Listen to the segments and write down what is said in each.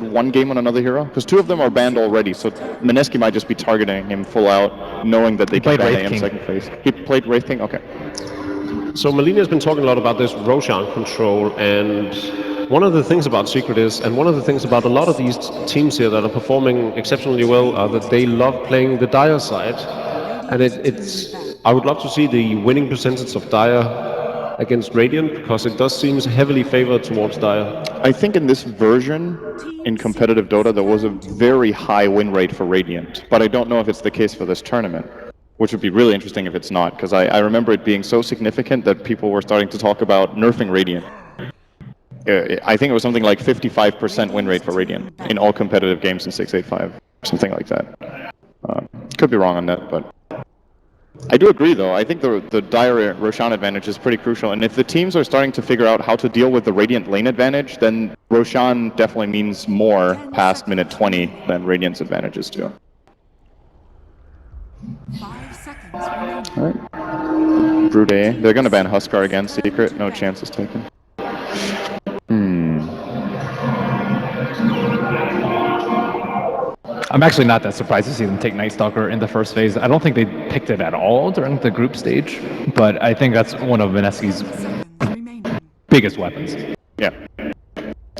one game on another hero? Because two of them are banned already, so Mineski might just be targeting him full out, knowing that they can ban AM second phase. He played Wraith King? Okay. So Malini has been talking a lot about this Roshan control, and one of the things about Secret is, and one of the things about a lot of these teams here that are performing exceptionally well, are that they love playing the Dire side. And I would love to see the winning percentage of Dire against Radiant, because it does seem heavily favored towards Dire. I think in this version, in competitive Dota, there was a very high win rate for Radiant, but I don't know if it's the case for this tournament. Which would be really interesting if it's not, because I remember it being so significant that people were starting to talk about nerfing Radiant. I think it was something like 55% win rate for Radiant in all competitive games in 685, something like that. Could be wrong on that, but I do agree though. I think the Dire Roshan advantage is pretty crucial, and if the teams are starting to figure out how to deal with the Radiant lane advantage, then Roshan definitely means more past minute 20 than Radiant's advantages do. 5 seconds remaining. Alright. Brood A. They're gonna ban Huskar again, Secret. No chances taken. I'm actually not that surprised to see them take Night Stalker in the first phase. I don't think they picked it at all during the group stage, but I think that's one of Mineski's biggest weapons. Yeah.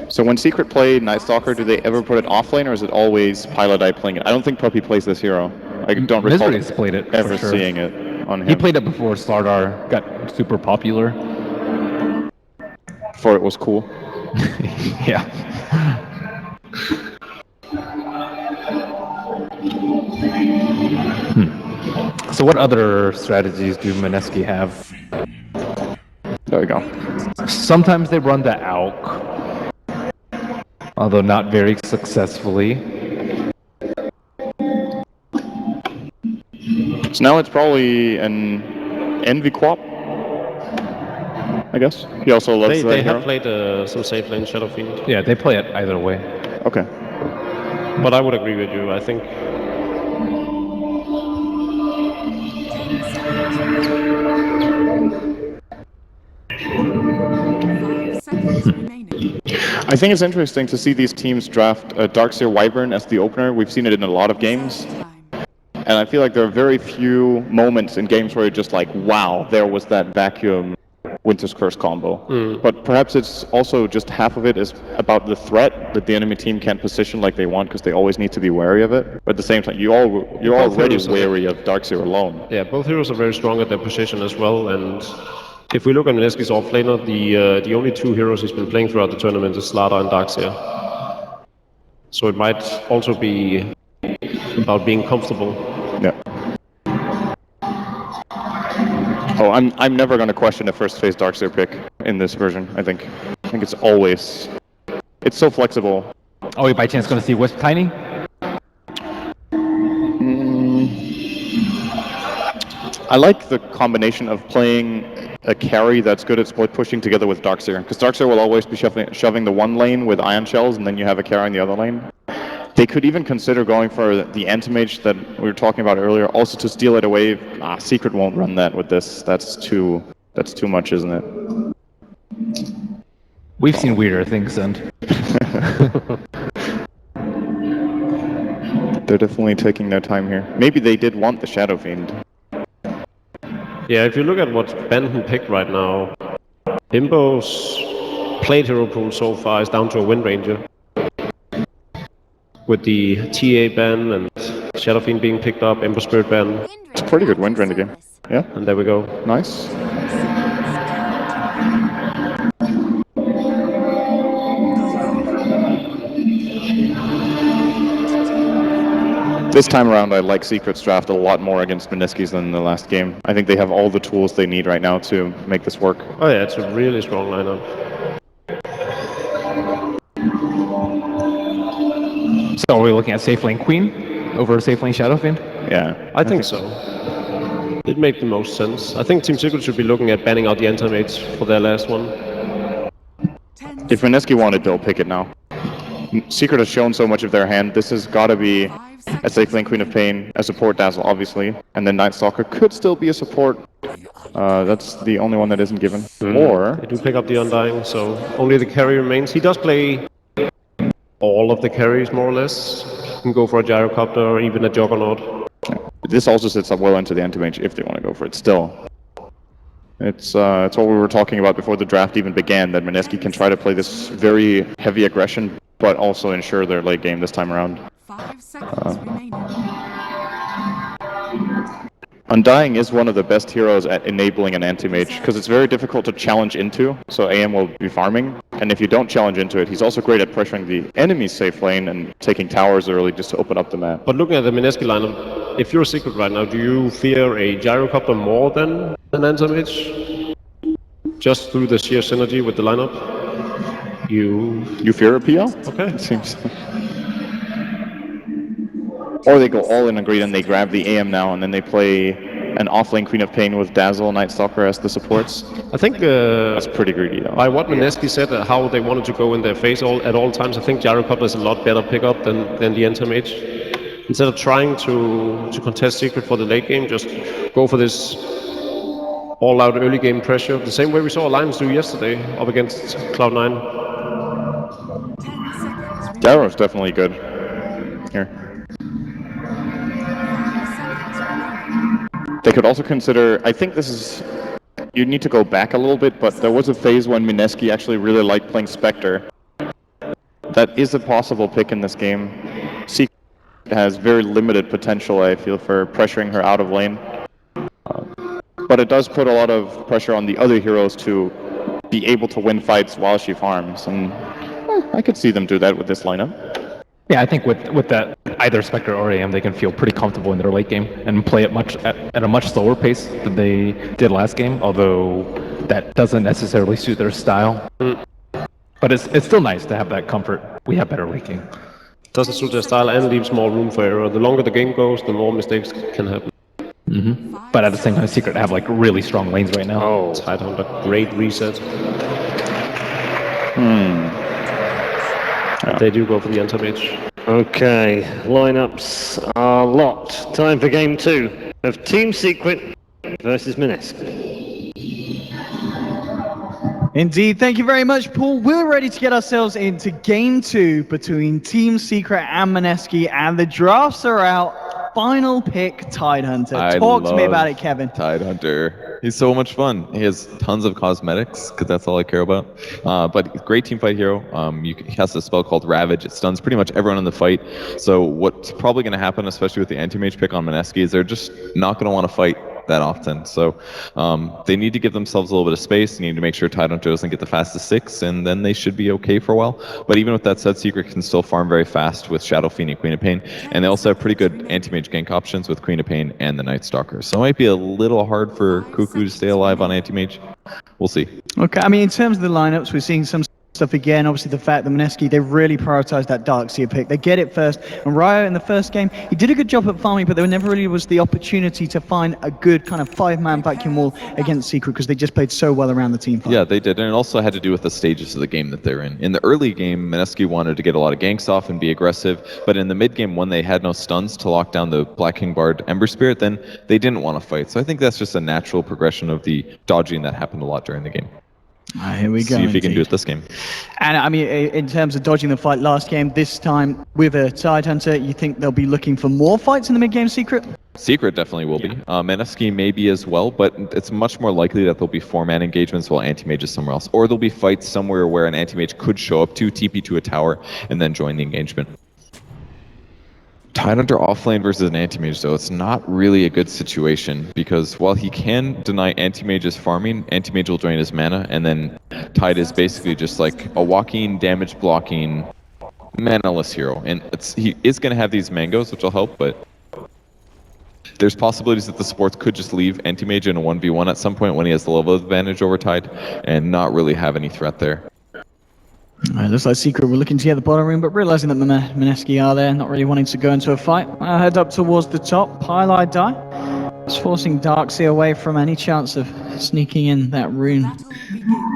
So when Secret play Night Stalker, do they ever put it off lane, or is it always Pilot Eye playing it? I don't think Puppy plays this hero. I don't recall played it ever for sure. seeing it on him. He played it before Slardar got super popular. Before it was cool. Yeah. So what other strategies do Mineski have? There we go. Sometimes they run the AUK, although not very successfully. So now it's probably an Envy Quap, I guess. He also loves They have played some safe lane Shadow Fiend. Yeah, they play it either way. Okay. But I would agree with you. I think I think it's interesting to see these teams draft Darkseer Wyvern as the opener. We've seen it in a lot of games. And I feel like there are very few moments in games where you're just like, wow, there was that vacuum Winter's Curse combo. But perhaps it's also just half of it is about the threat that the enemy team can't position like they want because they always need to be wary of it. But at the same time, you're already wary of Darkseer alone. Yeah, both heroes are very strong at their position as well, and if we look at Mineski's offlaner, the only two heroes he's been playing throughout the tournament is Slardar and Darkseer. So it might also be about being comfortable. Yeah. Oh, I'm never going to question a first phase Darkseer pick in this version, I think. I think it's always... It's so flexible. Oh, you by chance going to see Wisp Tiny? I like the combination of playing a carry that's good at split pushing together with Darkseer, because Darkseer will always be shoving the one lane with Ion Shells, and then you have a carry in the other lane. They could even consider going for the Anti-Mage that we were talking about earlier, also to steal it away. Secret won't run that with this. That's too much, isn't it? We've seen weirder things, and they're definitely taking their time here. Maybe they did want the Shadow Fiend. Yeah, if you look at what Benton picked right now, Himbo's played hero pool so far is down to a Wind Ranger. With the TA ban and Shadow Fiend being picked up, Ember Spirit ban. It's a pretty good Wind Ranger game. Yeah. And there we go. Nice. This time around, I like Secret's draft a lot more against Mineski's than in the last game. I think they have all the tools they need right now to make this work. Oh yeah, it's a really strong lineup. So are we looking at Safe Lane Queen over Safe Lane Shadow Fiend? Yeah. I think so. It made the most sense. I think Team Secret should be looking at banning out the Anti-Mates for their last one. If Mineski wanted, they'll pick it now. Secret has shown so much of their hand. This has got to be a Safe Lane Queen of Pain, a support Dazzle, obviously. And then Night Stalker could still be a support. That's the only one that isn't given. Or... They do pick up the Undying, so only the carry remains. He does play all of the carries, more or less. You can go for a gyrocopter or even a juggernaut. This also sets up well into the anti-mage if they want to go for it still. It's what we were talking about before the draft even began, that Mineski can try to play this very heavy aggression, but also ensure their late game this time around. 5 seconds remaining. Undying is one of the best heroes at enabling an anti-mage, because it's very difficult to challenge into, so AM will be farming, and if you don't challenge into it, he's also great at pressuring the enemy's safe lane and taking towers early just to open up the map. But looking at the Mineski lineup, if you're a Secret right now, do you fear a gyrocopter more than an anti-mage? Just through the sheer synergy with the lineup? You fear a PL? Okay. It seems. Or they go all in on greed and they grab the AM now, and then they play an offlane Queen of Pain with Dazzle, Night Stalker as the supports. I think That's pretty greedy though. by what Mineski said, how they wanted to go in their face at all times, I think gyrocopter is a lot better pickup than the anti-mage. Instead of trying to contest Secret for the late game, just go for this all-out early game pressure, the same way we saw Alliance do yesterday up against Cloud9. 10 seconds. Darrow's definitely good here. 5 seconds remaining. They could also consider, I think this is, you need to go back a little bit, but there was a phase when Mineski actually really liked playing Spectre. That is a possible pick in this game. Secret has very limited potential, I feel, for pressuring her out of lane. But it does put a lot of pressure on the other heroes to be able to win fights while she farms, and I could see them do that with this lineup. Yeah, I think with that, either Spectre or AM, they can feel pretty comfortable in their late game and play it at a much slower pace than they did last game, although that doesn't necessarily suit their style. But it's still nice to have that comfort. We have better late game. Doesn't suit their style and leaves more room for error. The longer the game goes, the more mistakes can happen. But at the same time, Secret have like really strong lanes right now. Oh, Tidehunter, great reset. They do go for the anti-mage. Okay, lineups are locked. Time for game 2 of Team Secret versus Mineski. Indeed, thank you very much, Paul. We're ready to get ourselves into game 2 between Team Secret and Mineski, and the drafts are out. Final pick, Tidehunter. Talk to me about it, Kevin. Tidehunter. He's so much fun. He has tons of cosmetics, because that's all I care about. But great teamfight hero. He has a spell called Ravage. It stuns pretty much everyone in the fight. So what's probably going to happen, especially with the anti-mage pick on Mineski, is they're just not going to want to fight that often. So they need to give themselves a little bit of space. They need to make sure Tidehunter doesn't get the fastest 6, and then they should be okay for a while. But even with that said, Secret can still farm very fast with Shadow Fiend and Queen of Pain, and they also have pretty good anti-mage gank options with Queen of Pain and the Night Stalker. So it might be a little hard for Cuckoo to stay alive on anti-mage. We'll see. Okay, I mean, in terms of the lineups, we're seeing some stuff again. Obviously, the fact that Mineski, they really prioritized that Darkseer pick. They get it first. And Ryo, in the first game, he did a good job at farming, but there never really was the opportunity to find a good kind of 5-man vacuum wall against Secret, because they just played so well around the team fight. Yeah, they did, and it also had to do with the stages of the game that they're in. In the early game, Mineski wanted to get a lot of ganks off and be aggressive, but in the mid game, when they had no stuns to lock down the Black King Bard Ember Spirit, then they didn't want to fight. So I think that's just a natural progression of the dodging that happened a lot during the game. Here we go. See if he can do it this game. And I mean, in terms of dodging the fight last game, this time with a Tidehunter, you think they'll be looking for more fights in the mid-game, Secret? Secret definitely will be. Mineski maybe as well, but it's much more likely that there'll be 4-man engagements while anti-mage is somewhere else. Or there'll be fights somewhere where an anti-mage could show up to TP to a tower and then join the engagement. Tidehunter offlane versus an anti-mage, though, it's not really a good situation, because while he can deny anti-mage's farming, anti-mage will drain his mana, and then Tide is basically just like a walking, damage blocking, mana-less hero. And he is going to have these mangoes, which will help, but there's possibilities that the supports could just leave anti-mage in a 1v1 at some point when he has the level advantage over Tide, and not really have any threat there. Looks like Secret were looking to get the bottom room, but realizing that Mineski are there, not really wanting to go into a fight. Head up towards the top, Pylai die. It's forcing Darkseer away from any chance of sneaking in that rune.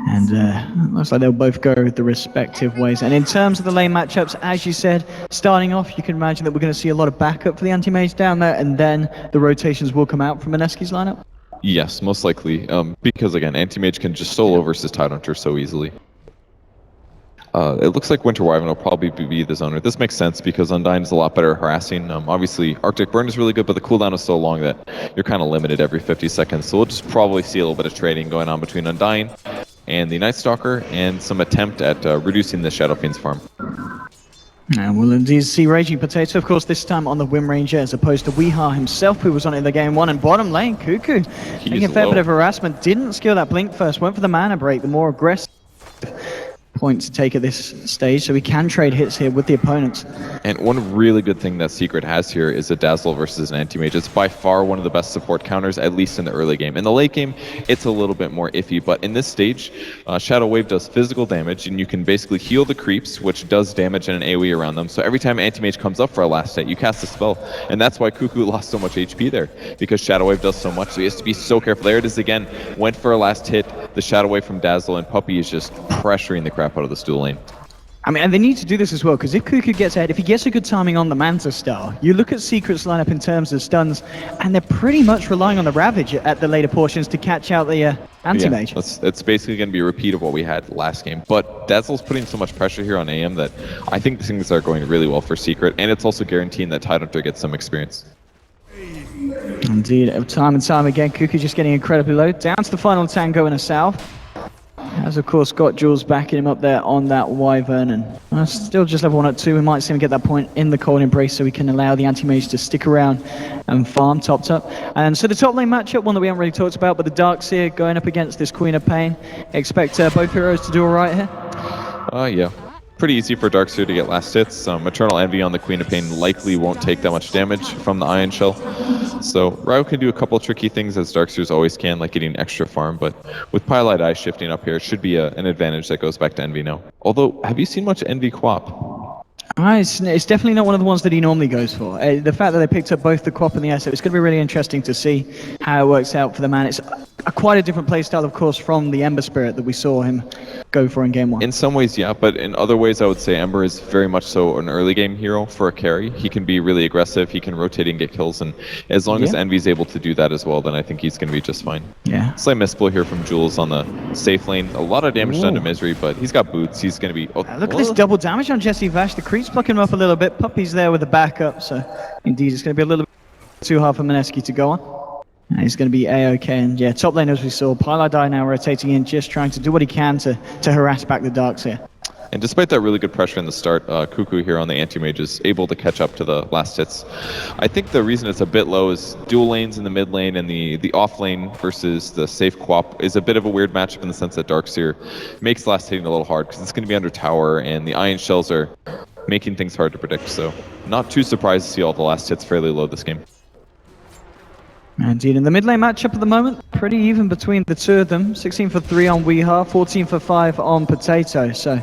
And looks like they'll both go the respective ways. And in terms of the lane matchups, as you said, starting off, you can imagine that we're going to see a lot of backup for the anti-mage down there, and then the rotations will come out from Mineski's lineup? Yes, most likely. Because again, anti-mage can just solo versus Tidehunter so easily. It looks like Winter Wyvern will probably be the zoner. This makes sense because Undyne is a lot better at harassing. Obviously, Arctic Burn is really good, but the cooldown is so long that you're kind of limited every 50 seconds. So we'll just probably see a little bit of trading going on between Undyne and the Night Stalker, and some attempt at reducing the Shadow Fiend's farm. And we'll indeed see Raging Potato, of course, this time on the Wind Ranger, as opposed to Weeha himself, who was on it in the game 1. And bottom lane, Cuckoo, taking a fair bit of harassment, didn't skill that blink first, went for the mana break, the more aggressive point to take at this stage, so we can trade hits here with the opponents. And one really good thing that Secret has here is a Dazzle versus an Anti-Mage. It's by far one of the best support counters, at least in the early game. In the late game, it's a little bit more iffy, but in this stage, Shadow Wave does physical damage, and you can basically heal the creeps, which does damage in an AoE around them. So every time Anti-Mage comes up for a last hit, you cast a spell, and that's why Cuckoo lost so much HP there, because Shadow Wave does so much, so he has to be so careful. There it is again, went for a last hit, the Shadow Wave from Dazzle, and Puppey is just pressuring the crap out of the dual lane. I mean, and they need to do this as well, because if Cuckoo gets ahead, if he gets a good timing on the Manta Star, you look at Secret's lineup in terms of stuns, and they're pretty much relying on the Ravage at the later portions to catch out the Anti-Mage. Yeah, it's basically going to be a repeat of what we had last game, but Dazzle's putting so much pressure here on AM that I think things are going really well for Secret, and it's also guaranteeing that Tidehunter gets some experience. Indeed, time and time again, Cuckoo just getting incredibly low. Down to the final tango in a south. Has of course got Jules backing him up there on that Wyvern, and still just level 1 at 2. We might see him get that point in the Cold Embrace so we can allow the Anti-Mage to stick around and farm topped up. And so the top lane matchup, one that we haven't really talked about, but the Darkseer going up against this Queen of Pain. Expect both heroes to do alright here? Yeah. Pretty easy for Darkseer to get last hits. Eternal Envy on the Queen of Pain likely won't take that much damage from the Ion Shell. So Ryo can do a couple tricky things, as Darkseers always can, like getting extra farm, but with Pylight Eye shifting up here, it should be an advantage that goes back to Envy now. Although, have you seen much Envy QoP? It's definitely not one of the ones that he normally goes for. The fact that they picked up both the QoP and the SF, it's going to be really interesting to see how it works out for the man. It's quite a different playstyle, of course, from the Ember Spirit that we saw him go for in game 1. In some ways, yeah, but in other ways, I would say Ember is very much so an early game hero for a carry. He can be really aggressive, he can rotate and get kills, and as long as Envy's able to do that as well, then I think he's going to be just fine. Yeah. Slight misplay here from Jules on the safe lane. A lot of damage done to Misery, but he's got boots. He's going to be... Look at this double damage on Jesse Vash. The creep's plucking him up a little bit. Puppey's there with the backup, so indeed it's going to be a little bit too hard for Mineski to go on. And he's going to be A-OK, and yeah, top lane as we saw, Pylight now rotating in, just trying to do what he can to harass back the Darkseer. And despite that really good pressure in the start, Cuckoo here on the Anti-Mage is able to catch up to the last hits. I think the reason it's a bit low is dual lanes in the mid lane, and the off lane versus the safe QoP is a bit of a weird matchup in the sense that Darkseer makes last hitting a little hard, because it's going to be under tower, and the Ion Shells are making things hard to predict, so not too surprised to see all the last hits fairly low this game. Indeed, in the mid lane matchup at the moment, pretty even between the two of them. 16 for 3 on Weeha, 14 for 5 on Potato. So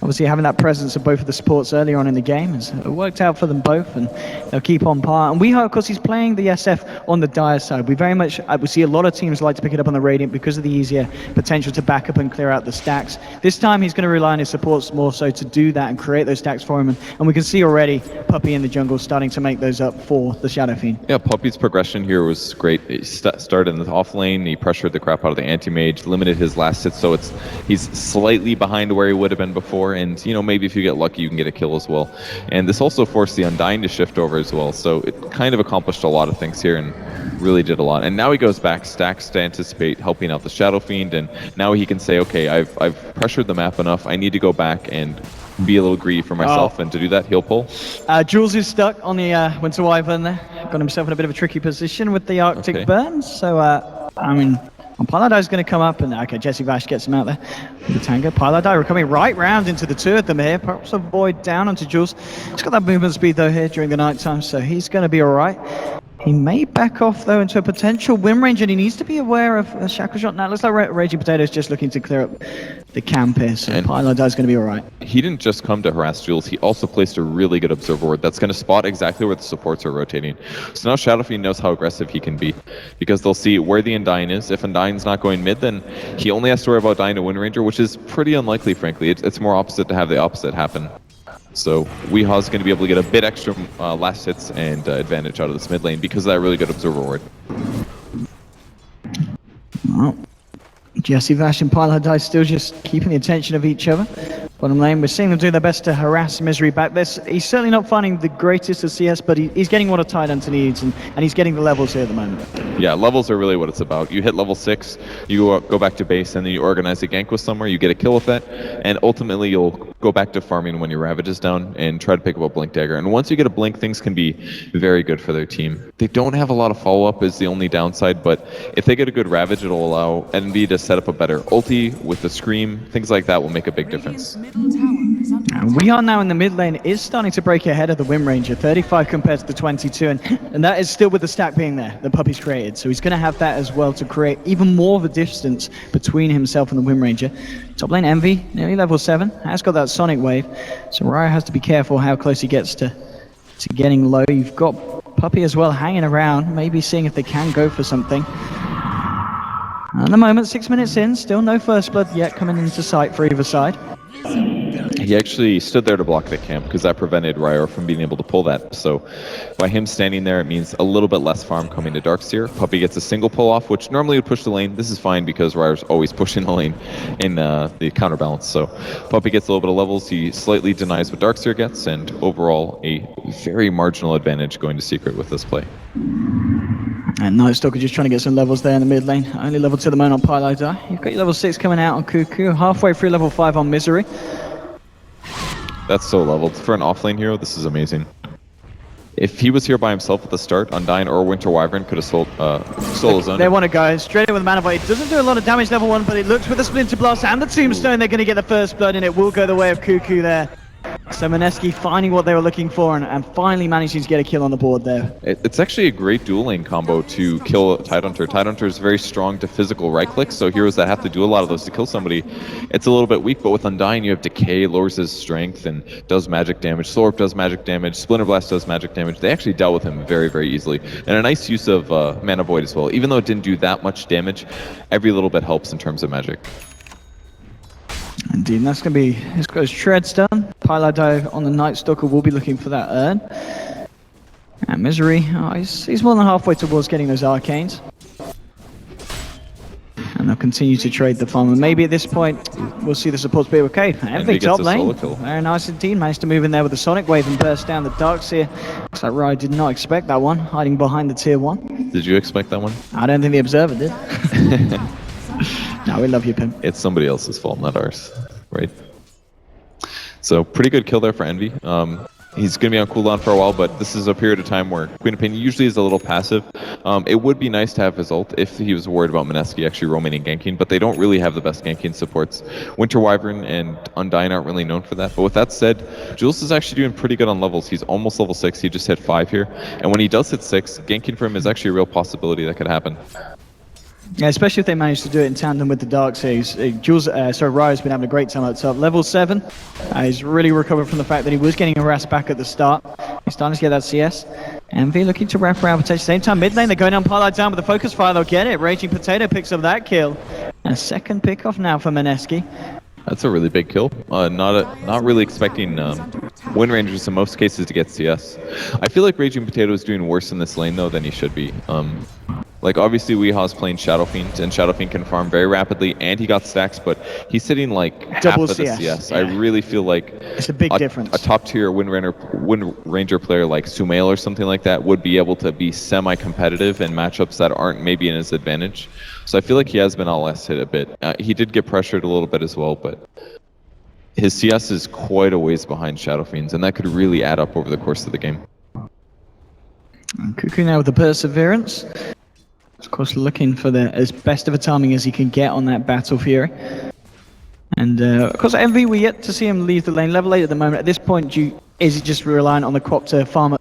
obviously having that presence of both of the supports earlier on in the game has worked out for them both, and they'll keep on par. And Weeha, of course, he's playing the SF on the Dire side. We very much, we see a lot of teams like to pick it up on the Radiant because of the easier potential to back up and clear out the stacks. This time he's going to rely on his supports more so to do that and create those stacks for him. And we can see already Puppey in the jungle starting to make those up for the Shadow Fiend. Yeah, Puppey's progression here was great. He started in the off lane, he pressured the crap out of the Anti-Mage, limited his last hit, so he's slightly behind where he would have been before, and you know, maybe if you get lucky you can get a kill as well. And this also forced the Undyne to shift over as well, so it kind of accomplished a lot of things here and really did a lot. And now he goes back, stacks to anticipate helping out the Shadow Fiend, and now he can say, okay, I've pressured the map enough, I need to go back and be a little greedy for myself, and to do that, he'll pull. Jules is stuck on the Winter Wyvern there. Got himself in a bit of a tricky position with the Arctic Burn, so, I mean, Pylight is going to come up, and okay, Jesse Vash gets him out there. The Tango, Pylight are coming right round into the two of them here. Perhaps avoid down onto Jules. He's got that movement speed though here during the night time, so he's going to be alright. He may back off though into a potential win range, and he needs to be aware of a shackle shot. Now it looks like Raging Potato is just looking to clear up the camp here, so Pylight is going to be alright. He didn't just come to harass Jules, he also placed a really good observer ward that's going to spot exactly where the supports are rotating. So now Shadow Fiend knows how aggressive he can be, because they'll see where the Undyne is. If Undyne's not going mid, then he only has to worry about dying to Wind Ranger, which is pretty unlikely, frankly. It's more opposite to have the opposite happen. So Weeha's going to be able to get a bit extra last hits and advantage out of this mid lane because of that really good observer ward. Well, Jesse Vash and Pylight still just keeping the attention of each other. Bottom lane, we're seeing them do their best to harass Misery back. He's certainly not finding the greatest of CS, but he's getting what a Tidehunter needs, and he's getting the levels here at the moment. Yeah, levels are really what it's about. You hit level 6, you go back to base, and then you organize a gank with somewhere, you get a kill with that, and ultimately you'll go back to farming when your Ravage is down and try to pick up a Blink Dagger. And once you get a Blink, things can be very good for their team. They don't have a lot of follow-up is the only downside, but if they get a good Ravage, it'll allow Envy to set up a better ulti with the Scream. Things like that will make a big difference. Radiant's middle tower is under And we are now in the mid lane. It is starting to break ahead of the Wind Ranger, 35 compared to the 22, and that is still with the stack being there that Puppey's created. So he's going to have that as well to create even more of a distance between himself and the Wind Ranger. Top lane Envy, nearly level 7, has got that Sonic Wave, so Raya has to be careful how close he gets to getting low. You've got Puppey as well hanging around, maybe seeing if they can go for something. At the moment, 6 minutes in, still no first blood yet coming into sight for either side. He actually stood there to block the camp because that prevented Ryo from being able to pull that. So by him standing there, it means a little bit less farm coming to Darkseer. Puppey gets a single pull off, which normally would push the lane. This is fine because Ryo's always pushing the lane in the counterbalance. So Puppey gets a little bit of levels. He slightly denies what Darkseer gets, and overall a very marginal advantage going to Secret with this play. And Night Stalker just trying to get some levels there in the mid lane. Only level 2 at the moment on Pylai Die. You've got your level 6 coming out on Cuckoo. Halfway through level 5 on Misery. That's so leveled. For an offlane hero, this is amazing. If he was here by himself at the start, Undyne or Winter Wyvern could have stole his own. They want to go straight in with Mana Void. It doesn't do a lot of damage level 1, but it looks with the Splinter Blast and the Tombstone, they're going to get the first blood, and it will go the way of Cuckoo there. So Mineski finding what they were looking for and finally managing to get a kill on the board there. It's actually a great dual lane combo to kill Tidehunter. Tidehunter is very strong to physical right clicks, so heroes that have to do a lot of those to kill somebody, it's a little bit weak, but with Undyne you have Decay, lowers his strength and does magic damage. Slorp does magic damage, Splinter Blast does magic damage. They actually dealt with him very, very easily. And a nice use of Mana Void as well. Even though it didn't do that much damage, every little bit helps in terms of magic. Indeed, and that's going to be his Shred's done. Pylai Die on the Night Stalker will be looking for that urn. And Misery, he's more than halfway towards getting those Arcanes. And they'll continue to trade the farm. And maybe at this point, we'll see the supports be okay. Envy top lane. Very nice indeed. Managed to move in there with the Sonic Wave and burst down the Darkseer. Looks like Rye did not expect that one, hiding behind the tier 1. Did you expect that one? I don't think the Observer did. No, we love you, Pim. It's somebody else's fault, not ours, right? So pretty good kill there for Envy. He's going to be on cooldown for a while, but this is a period of time where Queen of Pain usually is a little passive. It would be nice to have his ult if he was worried about Mineski actually roaming and ganking, but they don't really have the best ganking supports. Winter Wyvern and Undyne aren't really known for that. But with that said, Jules is actually doing pretty good on levels. He's almost level 6. He just hit 5 here. And when he does hit 6, ganking for him is actually a real possibility that could happen. Yeah, especially if they manage to do it in tandem with the Darkseers. Raya's been having a great time at the top. Level 7, he's really recovered from the fact that he was getting harassed back at the start. He's starting to get that CS. Envy looking to wrap around potentially. Same time, mid lane, they're going on Pylai down with the focus fire. They'll get it. Raging Potato picks up that kill. And a second pick off now for Mineski. That's a really big kill. Not really expecting Wind Rangers in most cases to get CS. I feel like Raging Potato is doing worse in this lane though than he should be. Like obviously Weeha's playing Shadow Fiend, and Shadow Fiend can farm very rapidly, and he got stacks, but he's sitting like half of the CS. Yeah. I really feel like it's a big difference. A top tier Wind Ranger player like Sumail or something like that would be able to be semi-competitive in matchups that aren't maybe in his advantage. So I feel like he has been less hit a bit. He did get pressured a little bit as well, but his CS is quite a ways behind Shadow Fiend's, and that could really add up over the course of the game. And Cuckoo now with the Perseverance. Of course, looking for as best of a timing as he can get on that Battle Fury. And of course, Envy, we're yet to see him leave the lane. Level 8 at the moment. At this point, is he just reliant on the crop to farm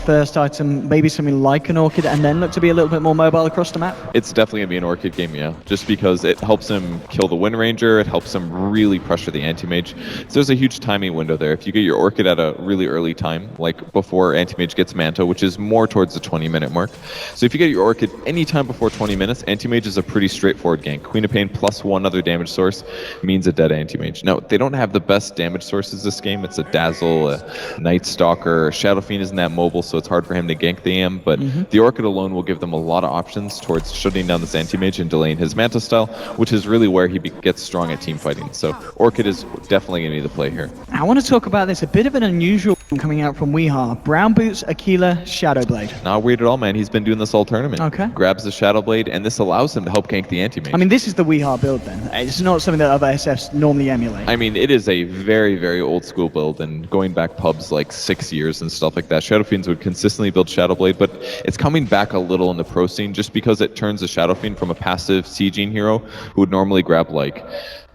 first item, maybe something like an Orchid, and then look to be a little bit more mobile across the map? It's definitely going to be an Orchid game, yeah. Just because it helps him kill the Wind Ranger, it helps him really pressure the Anti-Mage. So there's a huge timing window there. If you get your Orchid at a really early time, like before Anti-Mage gets Manta, which is more towards the 20-minute mark. So if you get your Orchid any time before 20 minutes, Anti-Mage is a pretty straightforward gank. Queen of Pain plus 1 other damage source means a dead Anti-Mage. Now, they don't have the best damage sources this game. It's a Dazzle, a Night Stalker, Shadow Fiend isn't that mobile, so so it's hard for him to gank the AM, but the Orchid alone will give them a lot of options towards shutting down this anti-mage and delaying his Manta style, which is really where he gets strong at team fighting. So Orchid is definitely going to be the play here. I want to talk about this, a bit of an unusual one coming out from Weehaw. Brown Boots, Aquila, Shadowblade. Not weird at all, man. He's been doing this all tournament. Okay. Grabs the Shadowblade, and this allows him to help gank the anti-mage. I mean, this is the Weehaw build then. It's not something that other SFs normally emulate. I mean, it is a very, very old school build, and going back pubs like 6 years and stuff like that, Shadow Fiends would consistently build Shadowblade, but it's coming back a little in the pro scene just because it turns a Shadow Fiend from a passive sieging hero who would normally grab like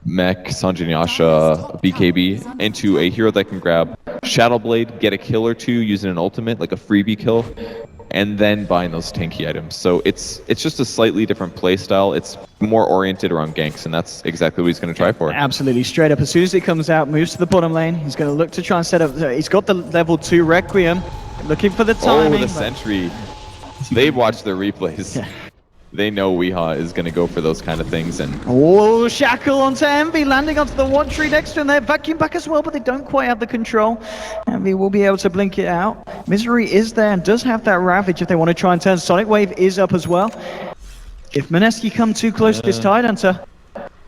Mech, Sanjin-Yasha, BKB into a hero that can grab Shadowblade, get a kill or two using an ultimate, like a freebie kill, and then buying those tanky items. So it's just a slightly different play style. It's more oriented around ganks, and that's exactly what he's going to try for. Absolutely, straight up. As soon as it comes out, moves to the bottom lane. He's going to look to try and set up. He's got the level 2 Requiem, looking for the timing. Oh, the sentry. They've watched their replays. Yeah. They know Weehaw is going to go for those kind of things. And Oh, Shackle onto Envy, landing onto the one tree next to him there. Vacuum back as well, but they don't quite have the control. Envy will be able to blink it out. Misery is there and does have that Ravage if they want to try and turn. Sonic Wave is up as well. If Mineski come too close to this Tidehunter,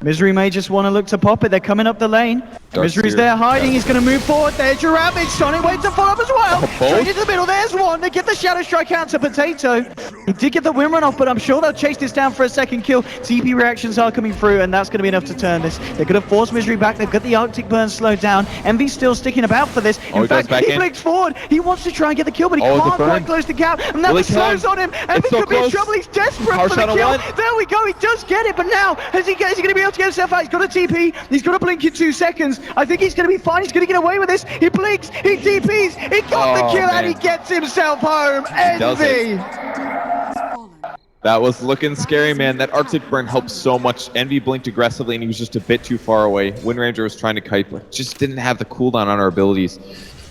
Misery may just want to look to pop it. They're coming up the lane. Misery's there hiding. He's going to move forward. There's your Ravage. Sonic Wave to follow up as well. Straight into the middle. There's one. They get the Shadow Strike out to Potato. He did get the win run off, but I'm sure they'll chase this down for a second kill. TP reactions are coming through, and that's going to be enough to turn this. They're going to force Misery back. They've got the Arctic Burn slowed down. Envy's still sticking about for this. In fact, he blinks forward. He wants to try and get the kill, but he can't quite close the gap. And now the slow's on him. Envy could be in trouble. He's desperate for the kill. There we go. He does get it, but now is he going to be able to get himself out? He's got a TP. He's got to blink in 2 seconds. I think he's going to be fine. He's going to get away with this. He blinks. He TPs. He got the kill, and he gets himself home. Envy. That was looking scary, man. That Arctic Burn helped so much. Envy blinked aggressively, and he was just a bit too far away. Wind Ranger was trying to kite, but just didn't have the cooldown on her abilities.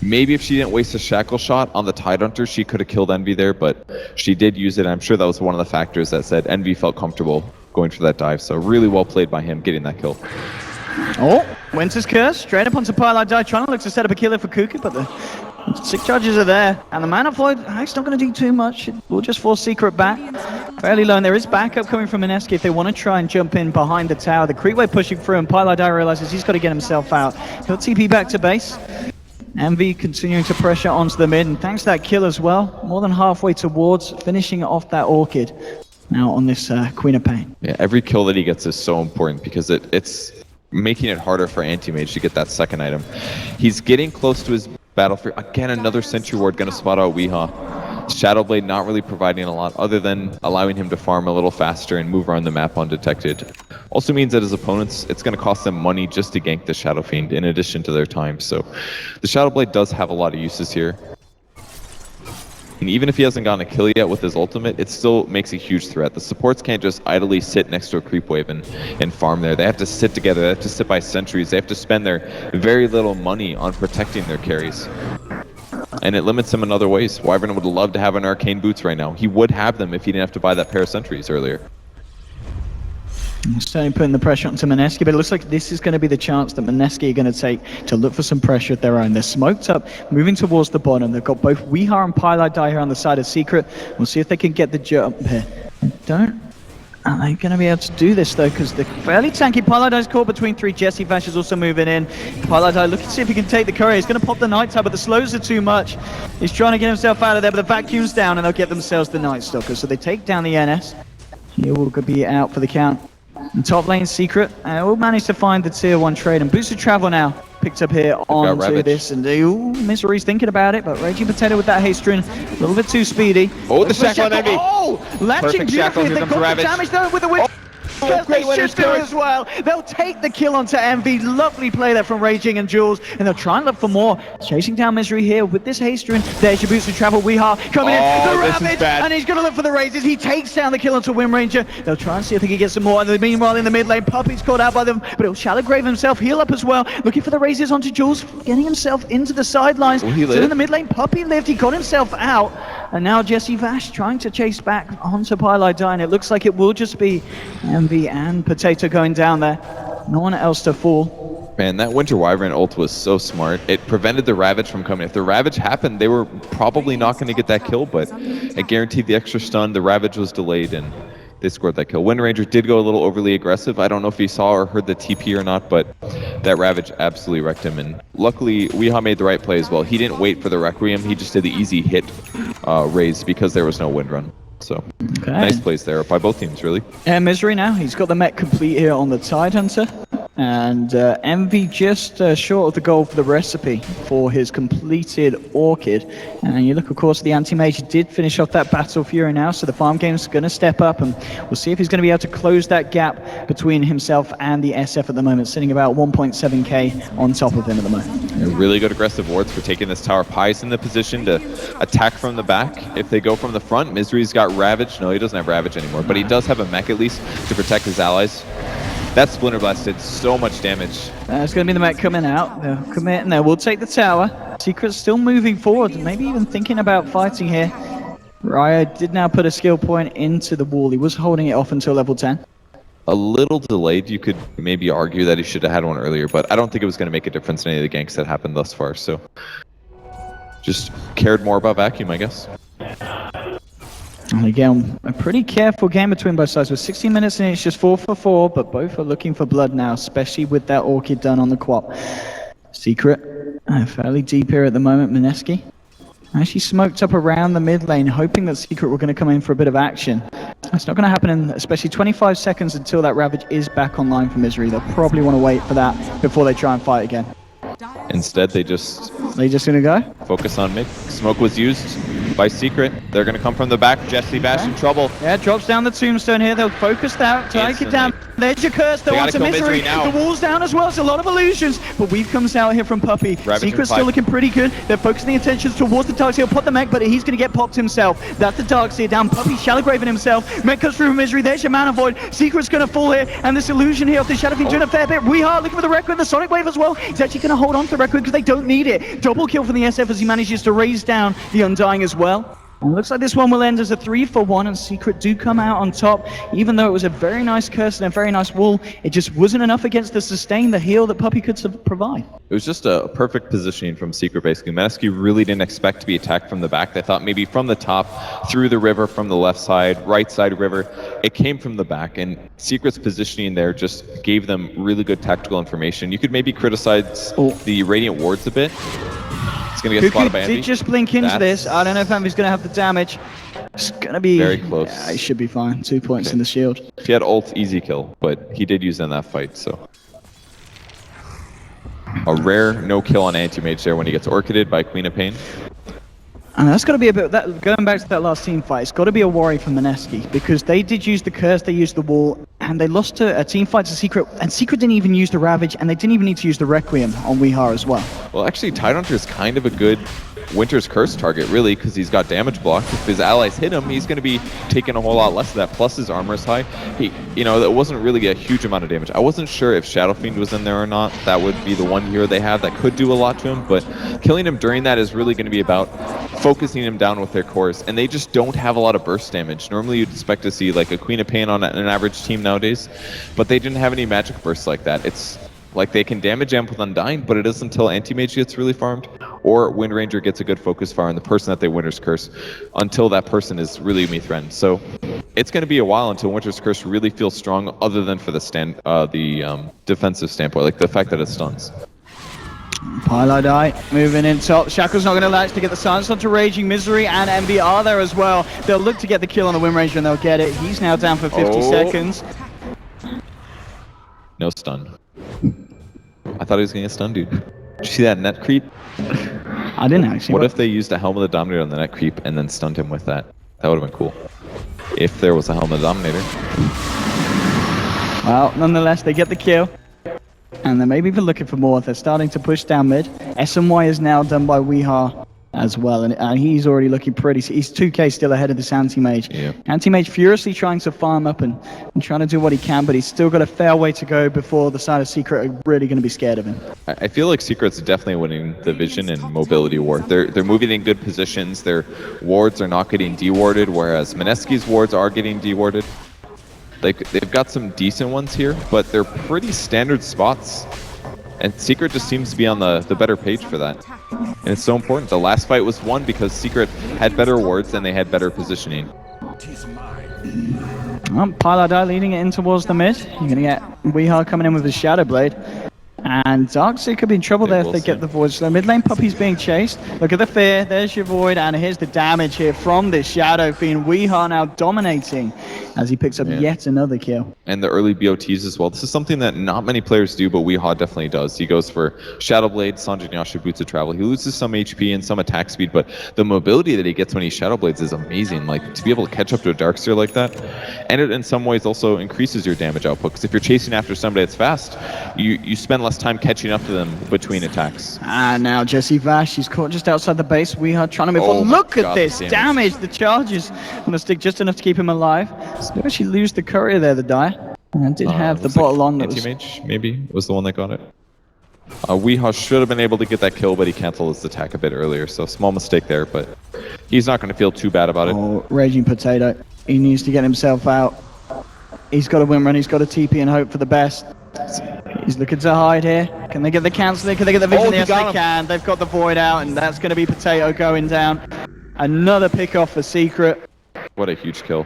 Maybe if she didn't waste a Shackle shot on the Tidehunter, she could have killed Envy there, but she did use it. I'm sure that was one of the factors that said Envy felt comfortable going for that dive. So really well played by him getting that kill. Oh, Winter's Curse, straight up onto Pylite Die, trying to look to set up a killer for Kuka, but the 6 charges are there. And the Mana Void, it's not going to do too much. It will just force Secret back. Fairly low, and there is backup coming from Mineski if they want to try and jump in behind the tower. The creep wave pushing through, and Pylite Die realizes he's got to get himself out. Got TP back to base. Envy continuing to pressure onto the mid, and thanks to that kill as well, more than halfway towards finishing off that Orchid. Now on this Queen of Pain. Yeah, every kill that he gets is so important because it's making it harder for Anti-Mage to get that second item. He's getting close to his battlefield. Again, another Sentry Ward going to spot out Weehaw. Shadowblade not really providing a lot other than allowing him to farm a little faster and move around the map undetected. Also means that his opponents, it's going to cost them money just to gank the Shadow Fiend in addition to their time. So the Shadowblade does have a lot of uses here. And even if he hasn't gotten a kill yet with his ultimate, it still makes a huge threat. The supports can't just idly sit next to a creep wave and farm there. They have to sit together, they have to sit by sentries, they have to spend their very little money on protecting their carries. And it limits him in other ways. Wyvern would love to have an Arcane Boots right now. He would have them if he didn't have to buy that pair of sentries earlier. Starting putting the pressure onto Mineski, but it looks like this is going to be the chance that Mineski are going to take to look for some pressure of their own. They're smoked up, moving towards the bottom. They've got both Weehaw and Pylite Die here on the side of Secret. We'll see if they can get the jump here. Are they going to be able to do this though? Because they're fairly tanky. Pylite Die's caught between 3. Jesse Vash is also moving in. Pylite Die looking to see if he can take the courier. He's going to pop the Night Tide, but the slows are too much. He's trying to get himself out of there, but the vacuum's down and they'll get themselves the Night Stalker. So they take down the NS. He will be out for the count. And top lane Secret will manage to find the tier 1 trade, and Boosted Travel now picked up here onto this, and Misery's thinking about it, but Raging Potato with that haste rune, a little bit too speedy. Oh, the Shackle on Envy! Oh, latching beautifully, they've got the damage though with the win. They should do as well. They'll take the kill onto Envy. Lovely play there from Raging and Jules, and they'll try and look for more. Chasing down Misery here with this haste rune. There's your Boosted Travel. Weehaw coming in. The Ravage, and he's going to look for the raises. He takes down the kill onto Wind Ranger. They'll try and see if they can get some more. And meanwhile, in the mid lane, Puppy's caught out by them, but he'll Shallow Grave himself, heal up as well. Looking for the raises onto Jules, getting himself into the sidelines. Still in the mid lane, Puppy lived. He got himself out. And now Jesse Vash trying to chase back onto Pylite Die, and it looks like it will just be Envy and Potato going down there. No one else to fall. Man, that Winter Wyvern ult was so smart. It prevented the Ravage from coming. If the Ravage happened, they were probably not going to get that kill, but it guaranteed the extra stun. The Ravage was delayed, and they scored that kill. Wind Ranger did go a little overly aggressive. I don't know if he saw or heard the TP or not, but that Ravage absolutely wrecked him. And luckily, Weehaw made the right play as well. He didn't wait for the Requiem. He just did the easy hit raise because there was no wind run. So, nice plays there by both teams, really. And Misery now, he's got the mech complete here on the Tidehunter. And Envy just short of the goal for the recipe for his completed Orchid. And you look, of course, the Anti-Mage did finish off that Battle Fury now, so the farm game's going to step up, and we'll see if he's going to be able to close that gap between himself and the SF at the moment, sitting about 1.7k on top of him at the moment. Really good aggressive wards for taking this tower. Pi's in the position to attack from the back. If they go from the front, Misery's got Ravage. No, he doesn't have Ravage anymore, but he does have a mech at least to protect his allies. That Splinter Blast did so much damage. It's going to be the mech coming out. They'll commit and they will take the tower. Secret's still moving forward, maybe even thinking about fighting here. Raya did now put a skill point into the wall. He was holding it off until level 10. A little delayed. You could maybe argue that he should have had one earlier, but I don't think it was going to make a difference in any of the ganks that happened thus far. So just cared more about Vacuum, I guess. And again, a pretty careful game between both sides. With 16 minutes in, it's just 4 for 4, but both are looking for blood now, especially with that Orchid done on the Quap. Secret, fairly deep here at the moment. Mineski actually smoked up around the mid lane, hoping that Secret were going to come in for a bit of action. That's not going to happen in especially 25 seconds until that Ravage is back online for Misery. They'll probably want to wait for that before they try and fight again. Instead, they just going to go? Focus on mid. Smoke was used by Secret. They're going to come from the back. Jesse Bash in trouble. Yeah, drops down the tombstone here. They'll focus that, take it down. There's your curse. They want to Misery. The wall's down as well. It's a lot of illusions. But Weave comes out here from Puppy. Secret's still looking pretty good. They're focusing the attentions towards the Darkseer. Pop the mech, but he's going to get popped himself. That's the Darkseer down. Puppy Shadowgraven himself. Mech comes through from Misery. There's your Mana Void. Secret's going to fall here. And this illusion here of the Shadow King doing a fair bit. Weehaw looking for the Requiem, the Sonic Wave as well. He's actually going to hold on to the Requiem because they don't need it. Double kill for the SF as he manages to raise down the Undying as well. And looks like this one will end as a 3-for-1, and Secret do come out on top. Even though it was a very nice curse and a very nice wall, it just wasn't enough against the sustain, the heal that Puppy could provide. It was just a perfect positioning from Secret, basically. Mineski really didn't expect to be attacked from the back. They thought maybe from the top, through the river, from the left side, right side river. It came from the back, and Secret's positioning there just gave them really good tactical information. You could maybe criticize the Radiant Wards a bit. It's going to get spotted by Envy. Did just blink into this. I don't know if Envy's going to have the damage. It's going to be very close. Yeah, he should be fine. 2 points in the shield. If he had ult, easy kill, but he did use it in that fight, so. A rare no kill on Anti-Mage there when he gets Orchided by Queen of Pain. And that's got to be a bit, going back to that last team fight, it's got to be a worry for Mineski, because they did use the curse, they used the wall, and they lost to a team fight to Secret, and Secret didn't even use the Ravage, and they didn't even need to use the Requiem on Weehaw as well. Well, actually, Tidehunter is kind of a good Winter's Curse target, really, because he's got damage block. If his allies hit him, he's going to be taking a whole lot less of that, plus his armor is high. That wasn't really a huge amount of damage. I wasn't sure if Shadow Fiend was in there or not. That would be the one hero they have that could do a lot to him, but killing him during that is really going to be about focusing him down with their cores, and they just don't have a lot of burst damage. Normally you'd expect to see like a Queen of Pain on an average team nowadays, but they didn't have any magic bursts like that. It's like they can damage Amp with Undying, but it isn't until Anti-Mage gets really farmed, or Wind Ranger gets a good focus fire on the person that they Winter's Curse, until that person is really Mithran. So it's going to be a while until Winter's Curse really feels strong, other than for the defensive standpoint, like the fact that it stuns. Pilo die, moving in top. Shackle's not going to latch to get the silence onto Raging. Misery and Envy are there as well. They'll look to get the kill on the Wind Ranger and they'll get it. He's now down for 50 seconds. No stun. I thought he was going to get stunned, dude. Did you see that net creep? I didn't actually. What if they used a Helm of the Dominator on the net creep and then stunned him with that? That would have been cool. If there was a Helm of the Dominator. Well, nonetheless, they get the kill. And they're maybe even looking for more. They're starting to push down mid. SMY is now done by Weehaw as well. And he's already looking pretty. He's 2k still ahead of this Anti-Mage. Yeah. Anti-Mage furiously trying to farm up and trying to do what he can, but he's still got a fair way to go before the side of Secret are really going to be scared of him. I feel like Secret's definitely winning the vision and mobility war. They're moving in good positions. Their wards are not getting dewarded, whereas Mineski's wards are getting dewarded. They've got some decent ones here, but they're pretty standard spots. And Secret just seems to be on the better page for that. And it's so important. The last fight was won because Secret had better wards and they had better positioning. Pilar leading it in towards the mid. You're going to get Weehar coming in with his Shadow Blade. And Darkseer could be in trouble there if they get the Void. So mid lane Puppy's being chased. Look at the fear. There's your Void. And here's the damage here from this Shadow Fiend. Weehar now dominating as he picks up yet another kill. And the early BOTs as well. This is something that not many players do, but Weehar definitely does. He goes for Shadow Blade, Sanjin Yasha, Boots of Travel. He loses some HP and some attack speed, but the mobility that he gets when he Shadow Blades is amazing. Like, to be able to catch up to a Darkseer like that, and it in some ways also increases your damage output, because if you're chasing after somebody that's fast, you spend less time catching up to them between attacks. And now Jesse Vash, he's caught just outside the base. Weehar trying to move on. Look at this damage. The charges going to stick just enough to keep him alive. So they actually lose the courier there, the Dire. And did have the bottle on that was... Anti-Mage, maybe, was the one that got it. Weehar should have been able to get that kill, but he canceled his attack a bit earlier, so small mistake there, but he's not going to feel too bad about it. Oh, Raging Potato. He needs to get himself out. He's got a win run, he's got a TP and hope for the best. He's looking to hide here. Can they get the cancel? Can they get the vision? Yes, they can. They've got the Void out, and that's going to be Potato going down. Another pick off for Secret. What a huge kill.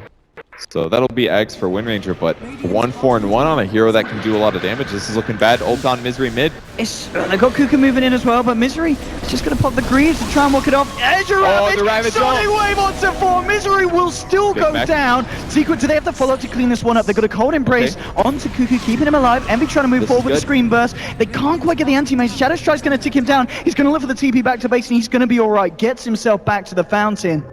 So that'll be Ags for Wind Ranger, but 1-4-1 on a hero that can do a lot of damage. This is looking bad. Ult on Misery mid. They got Kuka moving in as well, but Misery is just going to pop the Greaves to try and walk it off. Azure the Ravage Sonic Wave onto 4. Misery will still go down. Secret, do they have to follow to clean this one up? They've got a Cold Embrace onto Kuka, keeping him alive. Envy trying to move forward with the Screen Burst. They can't quite get the Anti-Mage. Shadow Strike's going to tick him down. He's going to look for the TP back to base, and he's going to be all right. Gets himself back to the fountain.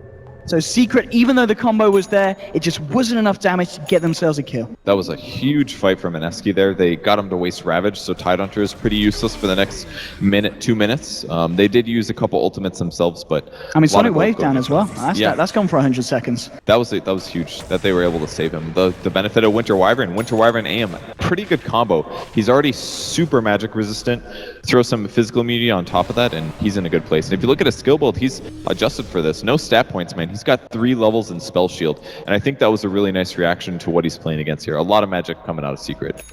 So Secret, even though the combo was there, it just wasn't enough damage to get themselves a kill. That was a huge fight for Mineski there. They got him to waste Ravage, so Tidehunter is pretty useless for the next minute, 2 minutes. They did use a couple ultimates themselves, but... I mean, Sonic Wave down as well. That's gone for 100 seconds. That was huge, that they were able to save him. The benefit of Winter Wyvern AM, pretty good combo. He's already super magic resistant. Throw some physical immunity on top of that, and he's in a good place. And if you look at his skill build, he's adjusted for this. No stat points, man. He's got 3 levels in Spell Shield, and I think that was a really nice reaction to what he's playing against here. A lot of magic coming out of Secret.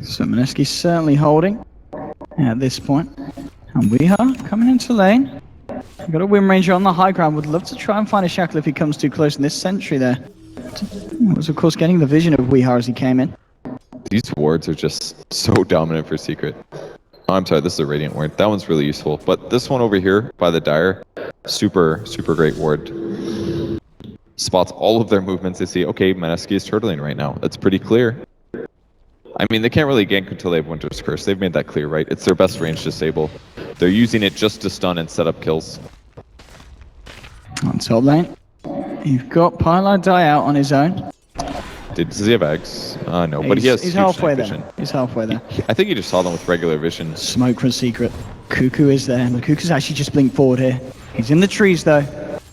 So Mineski's certainly holding at this point. And Weehar coming into lane. We've got a Wind Ranger on the high ground. Would love to try and find a Shackle if he comes too close in this sentry there. Was of course getting the vision of Weehar as he came in. These wards are just so dominant for Secret. Oh, I'm sorry, this is a Radiant ward. That one's really useful. But this one over here by the Dire, super great ward. Spots all of their movements. They see, okay, Mineski is turtling right now. That's pretty clear. I mean, they can't really gank until they have Winter's Curse. They've made that clear, right? It's their best range disable. They're using it just to stun and set up kills. On top lane, you've got Pilar die out on his own. Does he have eggs? No, but he has he's halfway vision. there. He's halfway there. I think he just saw them with regular vision. Smoke from Secret. Cuckoo is there, but Cuckoo's actually just blinked forward here. He's in the trees though.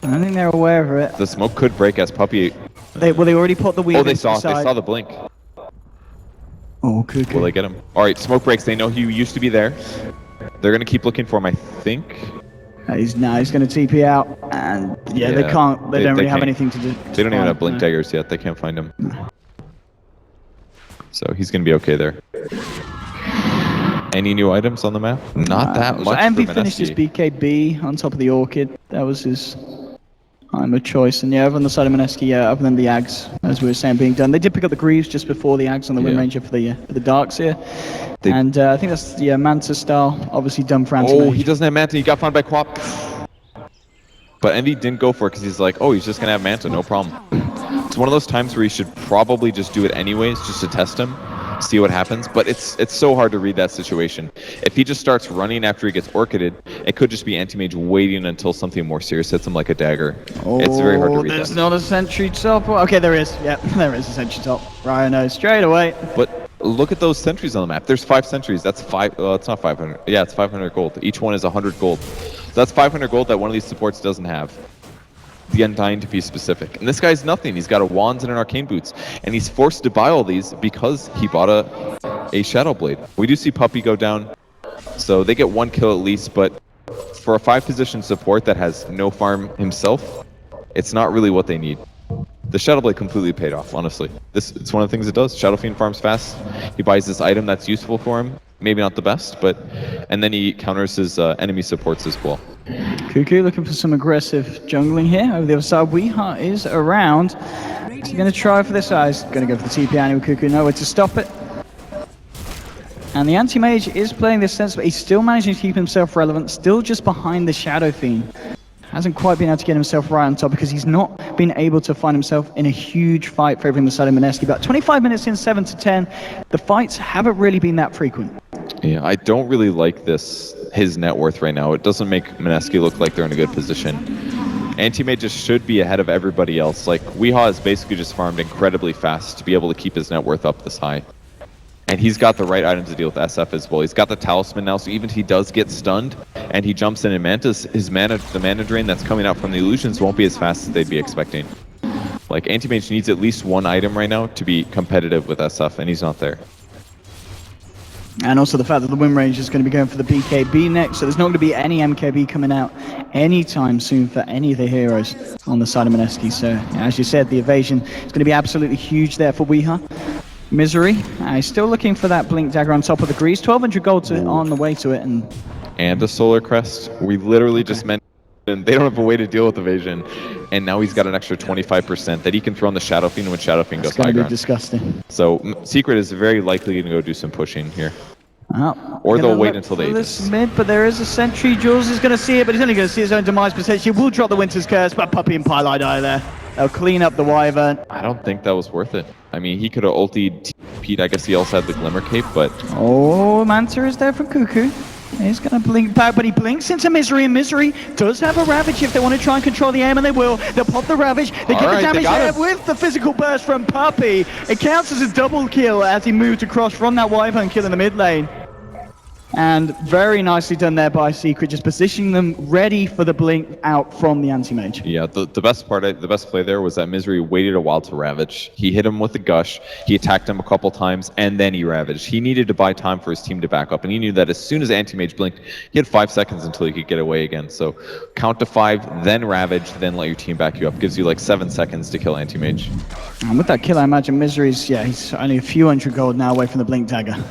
I don't think they're aware of it. The smoke could break as Puppy... They already put the weave they saw the blink. Oh, Cuckoo. Will they get him? Alright, smoke breaks. They know he used to be there. They're going to keep looking for him, I think. He's going to TP out, and they can't. They don't really have anything to do. They don't even have blink daggers yet. They can't find him. So he's going to be okay there. Any new items on the map? Not that much. Envy finished his BKB on top of the Orchid. That was his item of choice. And over on the side of Mineski, other than the Ags, as we were saying, being done. They did pick up the Greaves just before the Ags on the Wind Ranger for the Darkseer. And I think that's the Manta style, obviously done for Anti-Mage. Oh, he doesn't have Manta. He got found by Quap. But Envy didn't go for it because he's like, oh, he's just going to have Manta, no problem. It's one of those times where you should probably just do it anyways, just to test him, see what happens. But it's so hard to read that situation. If he just starts running after he gets Orchided, it could just be Anti-Mage waiting until something more serious hits him like a dagger. It's very hard to read there's not a sentry top. Okay, there is. Yep, there is a sentry top. Rhino straight away. But look at those sentries on the map. There's 5 sentries. That's 5. It's not 500. Yeah, it's 500 gold. Each one is 100 gold. So that's 500 gold that one of these supports doesn't have. The Undying to be specific. And this guy's nothing. He's got a Wands and an Arcane Boots. And he's forced to buy all these because he bought a Shadow Blade. We do see Puppy go down. So they get 1 kill at least. But for a 5-position support that has no farm himself, it's not really what they need. The Shadow Blade completely paid off, honestly. It's one of the things it does. Shadow Fiend farms fast. He buys this item that's useful for him. maybe not the best, but and then he counters his enemy supports as well. Cuckoo looking for some aggressive jungling here. Over the other side, Weeha is around. Is he going to try for this? He's going to go for the TP anyway. Cuckoo nowhere to stop it. And the anti-mage is playing this sense, but he's still managing to keep himself relevant, still just behind the Shadow Fiend. Hasn't quite been able to get himself right on top because he's not been able to find himself in a huge fight favoring the side of Mineski. But 25 minutes in, 7 to 10, the fights haven't really been that frequent. Yeah, I don't really like his net worth right now. It doesn't make Mineski look like they're in a good position. Anti-mages should be ahead of everybody else. Like, Weeha has basically just farmed incredibly fast to be able to keep his net worth up this high. And he's got the right items to deal with SF as well. He's got the talisman now, so even if he does get stunned and he jumps in and mantas, the mana drain that's coming out from the illusions won't be as fast as they'd be expecting. Like, Anti-Mage needs at least one item right now to be competitive with SF, and he's not there. And also the fact that the win range is going to be going for the BKB next, so there's not going to be any MKB coming out anytime soon for any of the heroes on the side of Mineski. So, as you said, the evasion is going to be absolutely huge there for Weeha. Misery, he's still looking for that Blink Dagger on top of the Grease. 1,200 gold on the way to it. And a Solar Crest. We literally just mentioned they don't have a way to deal with evasion. And now he's got an extra 25% that he can throw on the Shadow Fiend when Shadow Fiend goes high ground. It's going to be disgusting. So Secret is very likely going to go do some pushing here. Oh, or they'll wait until they this mid, but there is a sentry. Jules is going to see it, but he's only going to see his own demise potentially. Will drop the Winter's Curse, but Puppey and Pylai die there. They'll clean up the Wyvern. I don't think that was worth it. I mean, he could have ultied Pete. I guess he also had the Glimmer Cape, but... Oh, Manta is there for Cuckoo. He's going to blink back, but he blinks into Misery, and Misery does have a Ravage if they want to try and control the aim, and they will. They'll pop the Ravage. They get the damage there with the physical burst from Puppey. It counts as a double kill as he moved across from that Wyvern kill in the mid lane. And very nicely done there by Secret, just positioning them ready for the blink out from the anti-mage. Yeah, the best play there was that Misery waited a while to Ravage. He hit him with the Gush, he attacked him a couple times, and then he Ravaged. He needed to buy time for his team to back up, and he knew that as soon as anti-mage blinked, he had 5 seconds until he could get away again. So count to 5, then Ravage, then let your team back you up. Gives you like 7 seconds to kill anti-mage. And with that kill, I imagine Misery's, he's only a few hundred gold now away from the Blink Dagger.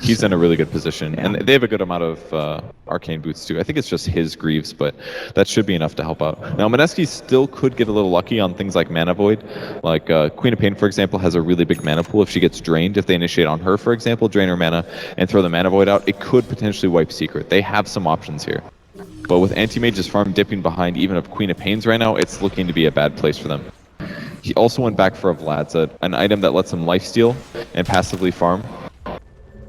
He's in a really good position, and they have a good amount of arcane boots too. I think it's just his Greaves, but that should be enough to help out. Now, Mineski still could get a little lucky on things like Mana Void. Like Queen of Pain, for example, has a really big mana pool. If she gets drained, if they initiate on her, for example, drain her mana and throw the Mana Void out, it could potentially wipe Secret. They have some options here. But with Anti-Mage's farm dipping behind even of Queen of Pains right now, it's looking to be a bad place for them. He also went back for a Vlad's, an item that lets him lifesteal and passively farm.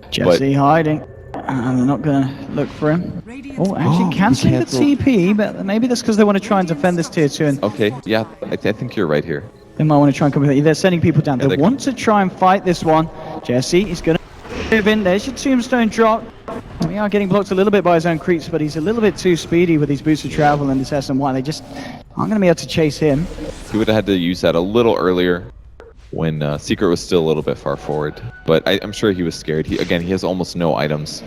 Jesse hiding, and they're not going to look for him. Oh, actually cancelling the TP, but maybe that's because they want to try and defend this tier 2. And okay, yeah, I think you're right here. They might want to try and come. They're sending people down. They want to try and fight this one. Jesse is going to move in. There's your tombstone drop. We are getting blocked a little bit by his own creeps, but he's a little bit too speedy with his boots of travel and this SN1. They just aren't going to be able to chase him. He would have had to use that a little earlier, when Secret was still a little bit far forward. But I'm sure he was scared. He has almost no items.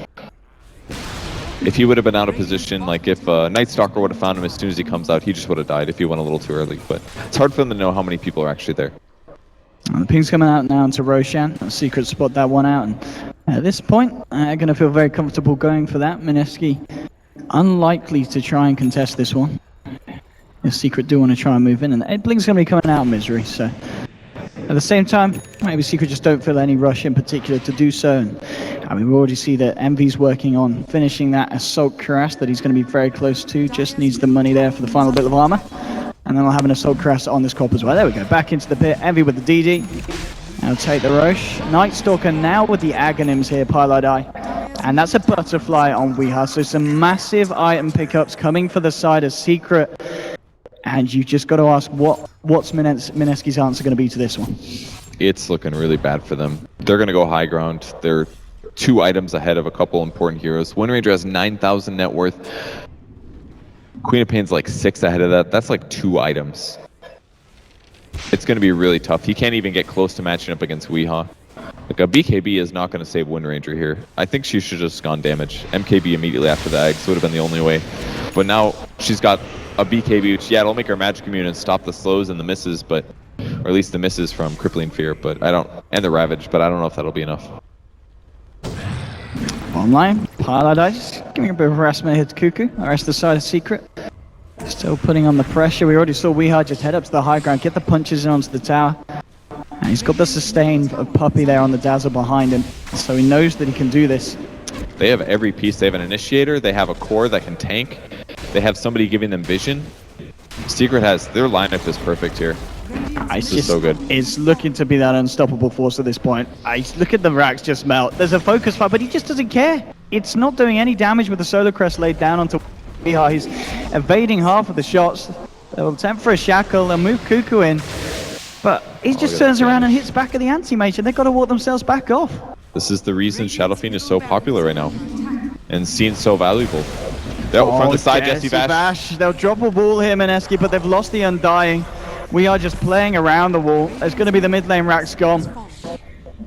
If he would have been out of position, like if Night Stalker would have found him as soon as he comes out, he just would have died if he went a little too early. But it's hard for them to know how many people are actually there. And the ping's coming out now into Roshan. Secret spot that one out. And at this point, going to feel very comfortable going for that. Mineski unlikely to try and contest this one. If Secret do want to try and move in. And Ed Blink's going to be coming out of Misery, so... At the same time, maybe Secret just don't feel any rush in particular to do so. And, I mean, we already see that Envy's working on finishing that Assault Cuirass that he's going to be very close to. Just needs the money there for the final bit of armor. And then we'll have an Assault Cuirass on this cop as well. There we go, back into the pit. Envy with the DD. Now take the Roche. Night Stalker now with the Aghanims here, Pylai Die. And that's a Butterfly on Weeha. So some massive item pickups coming for the side of Secret. And you just got to ask, what's Mineski's answer going to be to this one? It's looking really bad for them. They're going to go high ground. They're 2 items ahead of a couple important heroes. Wind Ranger has 9,000 net worth. Queen of Pain's like 6 ahead of that. That's like 2 items. It's going to be really tough. He can't even get close to matching up against Weeha. Like a BKB is not going to save Wind Ranger here. I think she should have just gone damage. MKB immediately after the Ags would have been the only way. But now she's got a BKB, which, it'll make her magic immune and stop the slows and the misses, but, or at least the misses from Crippling Fear, but and the Ravage, but I don't know if that'll be enough. Bottom line, Paladin just giving a bit of harassment here to Cuckoo. The rest of the side is Secret. Still putting on the pressure. We already saw Weeha just head up to the high ground, get the punches in onto the tower. And he's got the sustain of Puppey there on the Dazzle behind him. So he knows that he can do this. They have every piece. They have an initiator. They have a core that can tank. They have somebody giving them vision. Secret has, their lineup is perfect here. It's just so good. It's looking to be that unstoppable force at this point. Look at the racks just melt. There's a focus fight, but he just doesn't care. It's not doing any damage with the Solar Crest laid down onto Weeha. He's evading half of the shots. They'll attempt for a shackle. They'll move Cuckoo in. But he just turns around and hits back at the anti-mage, and they've got to walk themselves back off. This is the reason Shadow Fiend is so popular right now and seen so valuable. From the side, Jesse Bash. They'll drop a wall here, Mineski, but they've lost the Undying. We are just playing around the wall. There's going to be the mid lane racks gone.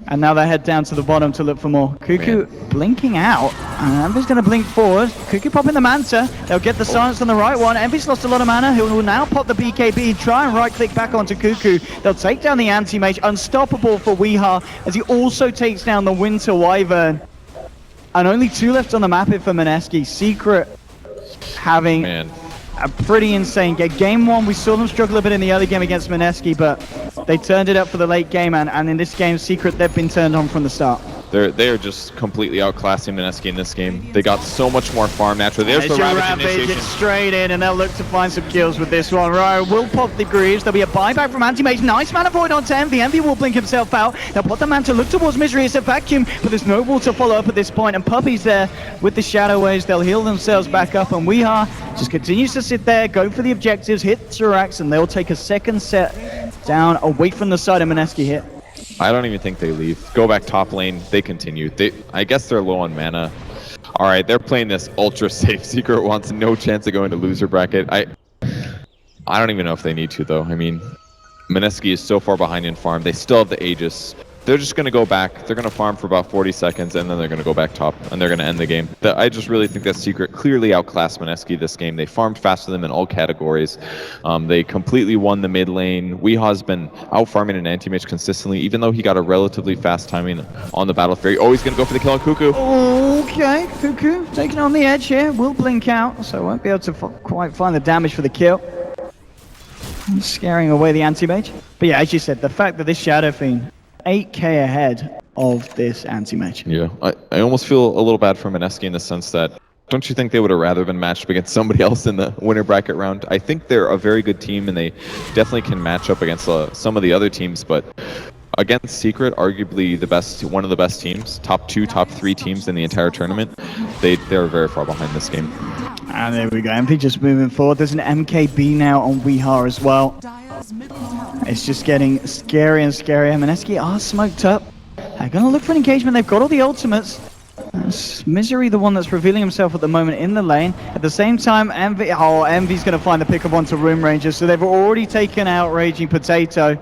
And now they head down to the bottom to look for more. Cuckoo blinking out. And Envy's going to blink forward. Cuckoo popping the Manta. They'll get the silence on the right one. Envy's lost a lot of mana. He will now pop the BKB. Try and right-click back onto Cuckoo. They'll take down the anti-mage. Unstoppable for Weeha as he also takes down the Winter Wyvern. And only 2 left on the map here for Mineski. Secret having a pretty insane game. Game 1, we saw them struggle a bit in the early game against Mineski, but they turned it up for the late game, and in this game, Secret, they've been turned on from the start. They are just completely outclassing Mineski in this game. They got so much more farm naturally. There's the Ravage initiation. It's straight in, and they'll look to find some kills with this one. Right, will pop the Greaves. There'll be a buyback from Anti-Mage. Nice mana void onto Envy. Envy will blink himself out. They'll put the Manta, look towards Misery. It's a vacuum, but there's no wall to follow up at this point, and Puppey's there with the Shadow Waves. They'll heal themselves back up, and Weeha just continues to sit there, go for the objectives, hit Zerax, and they'll take a second set down away from the side of Mineski here. I don't even think they leave. Go back top lane. They continue. I guess they're low on mana. All right, they're playing this ultra safe. Secret wants no chance of going to loser bracket. I don't even know if they need to, though. I mean, Mineski is so far behind in farm. They still have the Aegis. They're just going to go back. They're going to farm for about 40 seconds, and then they're going to go back top, and they're going to end the game. I just really think that Secret clearly outclassed Mineski this game. They farmed faster than them in all categories. They completely won the mid lane. Weeha's been out-farming an anti-mage consistently, even though he got a relatively fast timing on the Battle Fury. Oh, he's going to go for the kill on Cuckoo. Okay, Cuckoo taking on the edge here. Will blink out, so won't be able to quite find the damage for the kill. Scaring away the anti-mage. But yeah, as you said, the fact that this Shadow Fiend 8k ahead of this anti-mage. Yeah, I almost feel a little bad for Mineski in the sense that, don't you think they would have rather been matched up against somebody else in the winner bracket round? I think they're a very good team, and they definitely can match up against some of the other teams, but against Secret, arguably one of the best teams, top 2, top 3 teams in the entire tournament, they're very far behind this game. And there we go, MP just moving forward. There's an MKB now on Weeha as well. It's just getting scary and scarier. Mineski are smoked up. They're going to look for an engagement. They've got all the ultimates. It's Misery, the one that's revealing himself at the moment in the lane. At the same time, Envy's going to find the pick up onto Room Ranger, so they've already taken out Raging Potato.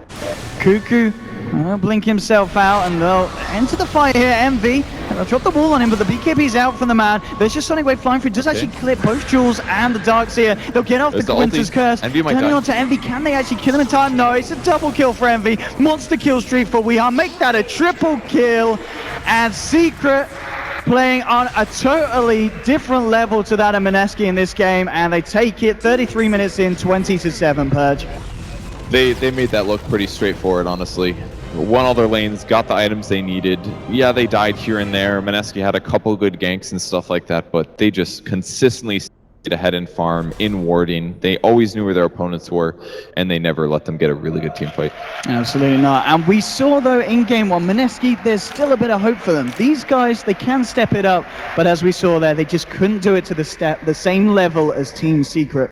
Cuckoo will blink himself out, and they'll enter the fight here. Envy, and they'll drop the wall on him, but the BKB's out from the man. There's just Sonic Wave flying through. Does actually clip both Jules and the Darkseer. They'll get off the Winter's Curse. Envy might Turning die. on to Envy. Can they actually kill him in time? No, it's a double kill for Envy. Monster kill streak for Weeha. Make that a triple kill. And Secret playing on a totally different level to that of Mineski in this game, and they take it 33 minutes in, 20-7, Purge. They made that look pretty straightforward, honestly. Won all their lanes, got the items they needed. Yeah, they died here and there. Mineski had a couple good ganks and stuff like that, but they just consistently stayed ahead in farm, in warding. They always knew where their opponents were, and they never let them get a really good team fight. Absolutely not. And we saw, though, in game 1, Mineski, there's still a bit of hope for them. These guys, they can step it up, but as we saw there, they just couldn't do it to the same level as Team Secret.